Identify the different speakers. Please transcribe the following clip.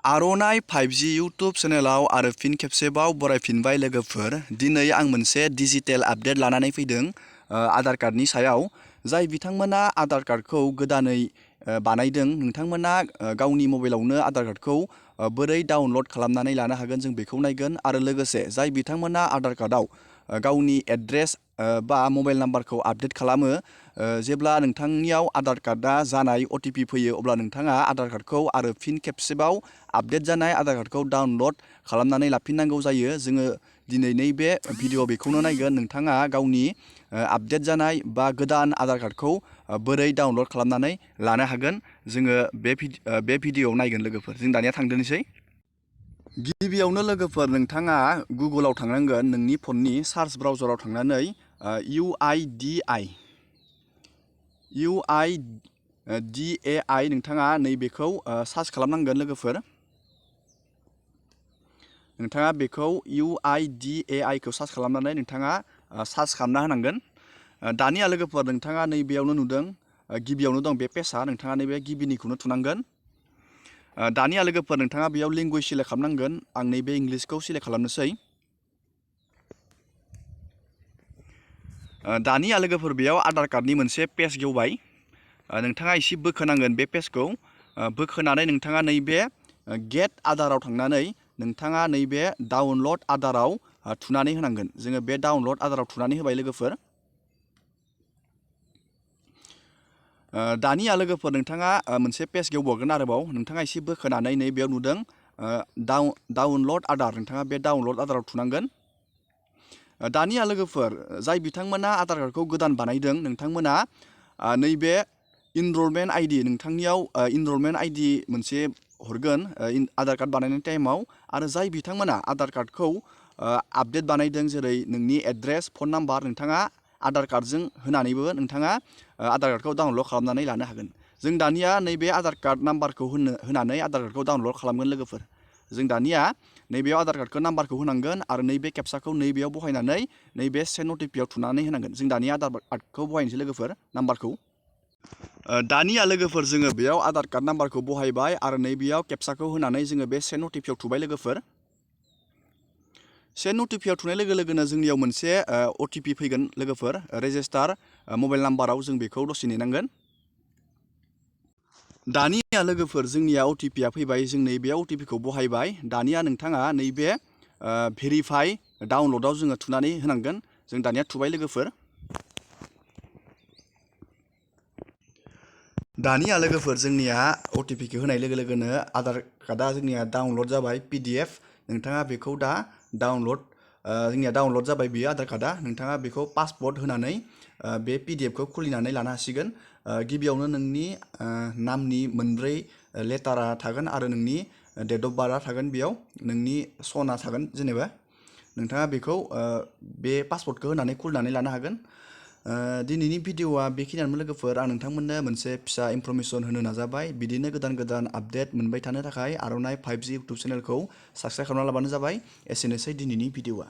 Speaker 1: आर'नाइ 5G YouTube चेनेलाव आरो फिन खेबसेबाव बरायफिनबाय लोगोफोर। दिनै आं मोनसे डिजिटेल आपडेट लानानै फैदों आधार कार्डनि सायाव। जाय बिथांमोना आधार कार्डखौ गोदानै बानायदों, नोंथांमोना गावनि मबाइलावनो आधार कार्डखौ बोरै डाउनलड खालामनानै लानो हागोन जों बेखौ नायगोन। आरो लोगोसे जाय बिथांमोना आधार कार्डआव गावनि एड्रेस बा मबाइल नाम्बारखौ आपडेट खालामो, जेब्ला नोंथांनियाव आधार कार्डआ जानाय OTP फैयो अब्ला नोंथाङा आधार कार्डखौ आरो फिन खेबसेबाव आपडेट जानाय आधार कार्डखौ डाउनलड खालामनानै लाफिननांगौ जायो। जोङो दिनै नैबे भिडिअ बेखौनो नायगोन, नोंथाङा गावनि आपडेट जानाय बा गोदान आधार कार्डखौ बोरै डाउनलड खालामनानै लानो हागोन। जोङो बे भिडिअआव नायगोन लोगोफोर। जों दानिया थांदोनोसै। गिबियावनो लोगोफोर, नोंथाङा गुगोलाव थांनांगोन। नोंनि फननि सार्च ब्राउजाराव थांनानै UIDAI नोंथाङा नैबेखौ सार्च खालामनांगोन लोगोफोर। नोंथाङा बेखौ UIDAI खौ सार्च खालामनानै नोंथाङा सार्च खालामना होनांगोन। दानिया लोगोफोर, नोंथाङा नैबेयावनो नुदों, गिबियावनो दं बे पेजआ। नोंथाङा नैबे गिबिनिखौनो थुनांगोन। दानिया लोगोफोर, नोंथाङा बेयाव लेंगुवेज सिलेक्ट खालामनांगोन। आं नैबे इंलिसखौ सिलेक्ट खालामनोसै। दानिया लोगोफोर, बेयाव आधार कार्डनि मोनसे पेज गेवबाय। नोंथाङा एसे बोखोनांगोन बे पेजखौ। बोखोनानै नोंथाङा नैबे गेट आधाराव थांनानै नोंथाङा नैबे डाउनलड आधाराव थुनानै होनांगोन। जोङो बे डाउनलड आधाराव थुनानै होबाय लोगोफोर। दानिया लोगोफोर, नोंथाङा मोनसे पेज गेवबावगोन आरोबाव। नोंथाङा एसे बोखोनानै नैबेयाव नुदों डाउनलड आधार। नोंथाङा बे डाउनलड आधाराव थुनांगोन। दानिया लोगोफोर, जाय बिथांमोना आधार कार्डखौ गोदान बानायदों, नोंथांमोना नैबे इनरलमेन्ट आइडि, नोंथांनियाव इनरलमेन्ट आइडि मोनसे हरगोन आधार कार्ड बानायनाय टाइमाव। आरो जाय बिथांमोना आधार कार्डखौ आपडेट बानायदों, जेरै नोंनि एड्रेस, फन नाम्बार, नोंथाङा आधार कार्डजों होनानैबो नोंथाङा आधार कार्डखौ डाउनलड खालामनानै लानो हागोन। जों दानिया नैबे आधार कार्ड नाम्बारखौ होनानै आधार कार्डखौ डाउनलड खालामगोन लोगोफोर। जों दानिया नैबेयाव आधार कार्डखौ नाम्बारखौ होनांगोन आरो नैबे केपसाखौ नैबेयाव बहायनानै नैबे सेन्ड OTPआव थुनानै होनांगोन। जों दानिया आधार कार्डखौ बहायनोसै लोगोफोर, नाम्बारखौ। दानिया लोगोफोर, जोङो बेयाव आधार कार्ड नाम्बारखौ बहायबाय आरो नैबेयाव केपसाखौ होनानै जोङो बे सेन्ड OTPआव थुबाय लोगोफोर। सेन्ड OTPआव थुनाय लोगो लोगोनो जोंनियाव मोनसे OTP फैगोन लोगोफोर, रेजिस्टार मबाइल नाम्बाराव। जों बेखौ दसे नेनांगोन। दानिया लोगोफोर, जोंनिया OTPआ फैबाय। जों नैबे OTPखौ बहायबाय। दानिया नोंथाङा नैबे भेरिफाइ डाउनलडआव जोङो थुनानै होनांगोन। जों दानिया थुबाय लोगोफोर। दानिया लोगोफोर, जोंनिया OTPखौ होनाय लोगो लोगोनो आधार कार्डआ जोंनिया डाउनलड जाबाय PDF। नोंथाङा बेखौ दा जोंनिया डाउनलड जाबाय बेयो आधार कार्डआ। नोंथाङा बेखौ पासवर्ड होनानै बे PDFखौ खुलिनानै लानो हासिगोन। गिबियावनो नोंनि नामनि मोनब्रै लेटारा थागोन आरो नोंनि डेट अफ बार्थआ थागोन। बेयाव नोंनि सना थागोन जेनेबा। नोंथाङा बेखौ बे पासवर्डखौ होनानै खुलिनानै लानो हागोन। दिनैनि भिडिअआ बेखिनियानो लोगोफोर। आं नोंथांमोननो मोनसे फिसा इनफरमेसन होनो नाजाबाय। बिदिनो गोदान गोदान आपडेट मोनबाय थानो थाखाय आर'नाइ 5G इउटुब चेनेलखौ साबस्क्राइब खालामना लाबानो जाबाय। एसेनोसै दिनैनि भिडिअआ।